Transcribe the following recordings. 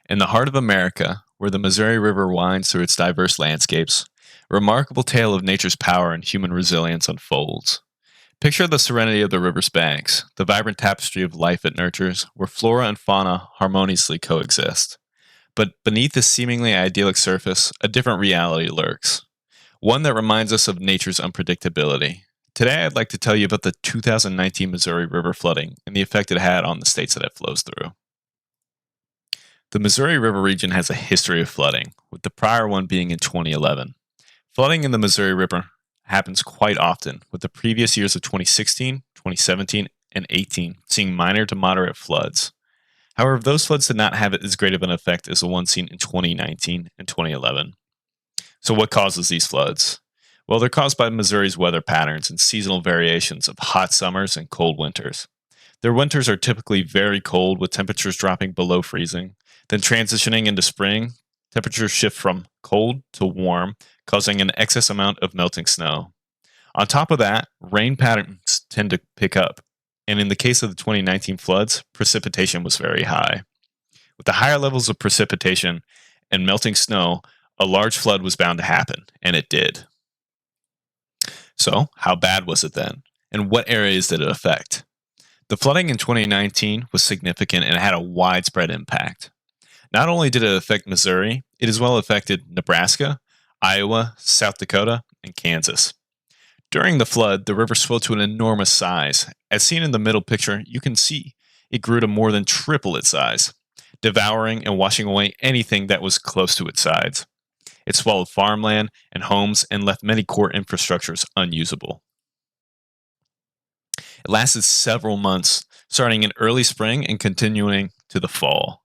In the heart of America, where the Missouri River winds through its diverse landscapes, a remarkable tale of nature's power and human resilience unfolds. Picture the serenity of the river's banks, the vibrant tapestry of life it nurtures, where flora and fauna harmoniously coexist. But beneath this seemingly idyllic surface, a different reality lurks, one that reminds us of nature's unpredictability. Today, I'd like to tell you about the 2019 Missouri River flooding and the effect it had on the states that it flows through. The Missouri River region has a history of flooding, with the prior one being in 2011. Flooding in the Missouri River happens quite often, with the previous years of 2016, 2017, and 18 seeing minor to moderate floods. However, those floods did not have as great of an effect as the ones seen in 2019 and 2011. So, what causes these floods? Well, they're caused by Missouri's weather patterns and seasonal variations of hot summers and cold winters. Their winters are typically very cold, with temperatures dropping below freezing. Then, transitioning into spring, temperatures shift from cold to warm, causing an excess amount of melting snow. On top of that, rain patterns tend to pick up. And in the case of the 2019 floods, precipitation was very high. With the higher levels of precipitation and melting snow, a large flood was bound to happen, and it did. So, how bad was it then? And what areas did it affect? The flooding in 2019 was significant and had a widespread impact. Not only did it affect Missouri, it as well affected Nebraska, Iowa, South Dakota, and Kansas. During the flood, the river swelled to an enormous size. As seen in the middle picture, you can see it grew to more than triple its size, devouring and washing away anything that was close to its sides. It swallowed farmland and homes and left many core infrastructures unusable. It lasted several months, starting in early spring and continuing to the fall.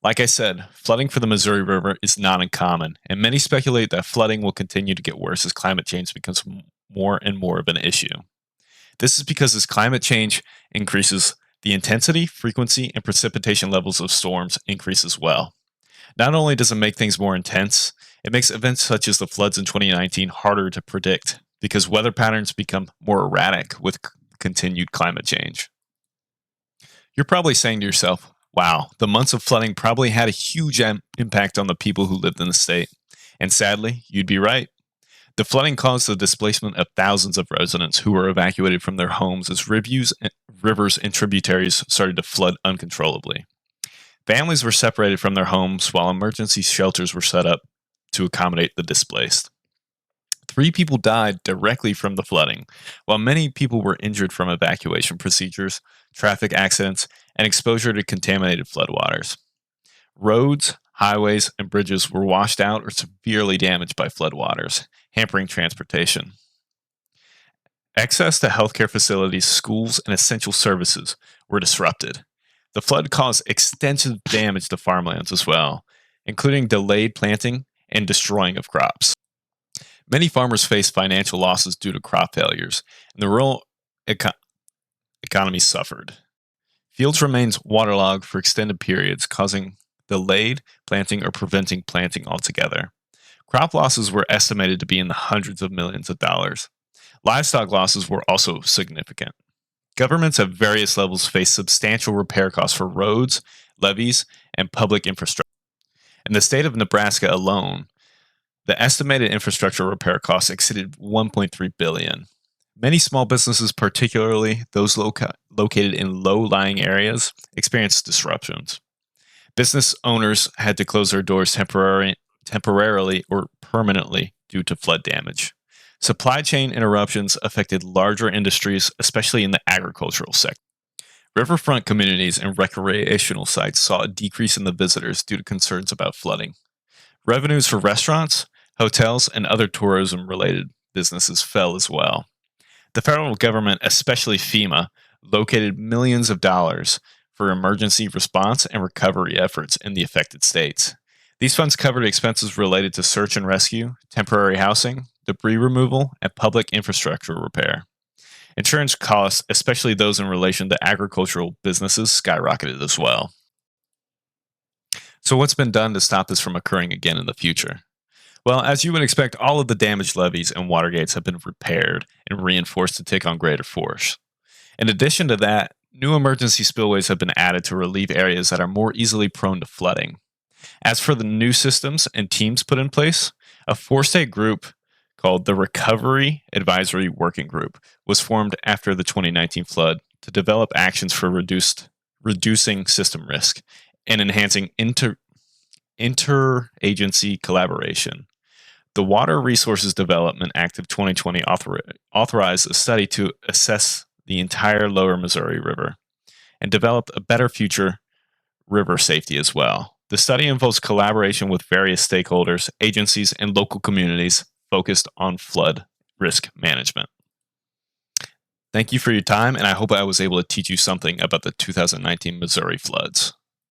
Like I said, flooding for the Missouri River is not uncommon, and many speculate that flooding will continue to get worse as climate change becomes more and more of an issue. This is because as climate change increases, the intensity, frequency, and precipitation levels of storms increase as well. Not only does it make things more intense, it makes events such as the floods in 2019 harder to predict because weather patterns become more erratic with continued climate change. You're probably saying to yourself, wow, the months of flooding probably had a huge impact on the people who lived in the state. And sadly, you'd be right. The flooding caused the displacement of thousands of residents who were evacuated from their homes as rivers and tributaries started to flood uncontrollably. Families were separated from their homes while emergency shelters were set up to accommodate the displaced. 3 people died directly from the flooding, while many people were injured from evacuation procedures, traffic accidents, and exposure to contaminated floodwaters. Roads, highways, and bridges were washed out or severely damaged by floodwaters, hampering transportation. Access to healthcare facilities, schools, and essential services were disrupted. The flood caused extensive damage to farmlands as well, including delayed planting and destroying of crops. Many farmers faced financial losses due to crop failures, and the rural economy suffered. Fields remained waterlogged for extended periods, causing delayed planting or preventing planting altogether. Crop losses were estimated to be in the hundreds of millions of dollars. Livestock losses were also significant. Governments at various levels faced substantial repair costs for roads, levees, and public infrastructure. In the state of Nebraska alone, the estimated infrastructure repair costs exceeded $1.3 billion. Many small businesses, particularly those located in low-lying areas, experienced disruptions. Business owners had to close their doors temporarily or permanently due to flood damage. Supply chain interruptions affected larger industries, especially in the agricultural sector. Riverfront communities and recreational sites saw a decrease in the visitors due to concerns about flooding. Revenues for restaurants, hotels, and other tourism-related businesses fell as well. The federal government, especially FEMA, located millions of dollars for emergency response and recovery efforts in the affected states. These funds covered expenses related to search and rescue, temporary housing, debris removal, and public infrastructure repair. Insurance costs, especially those in relation to agricultural businesses, skyrocketed as well. So what's been done to stop this from occurring again in the future? Well, as you would expect, all of the damaged levees and water gates have been repaired and reinforced to take on greater force. In addition to that, new emergency spillways have been added to relieve areas that are more easily prone to flooding. As for the new systems and teams put in place, a 4-state group called the Recovery Advisory Working Group was formed after the 2019 flood to develop actions for reducing system risk and enhancing interagency collaboration. The Water Resources Development Act of 2020 authorized a study to assess the entire lower Missouri River and develop a better future river safety as well. The study involves collaboration with various stakeholders, agencies, and local communities focused on flood risk management. Thank you for your time, and I hope I was able to teach you something about the 2019 Missouri floods.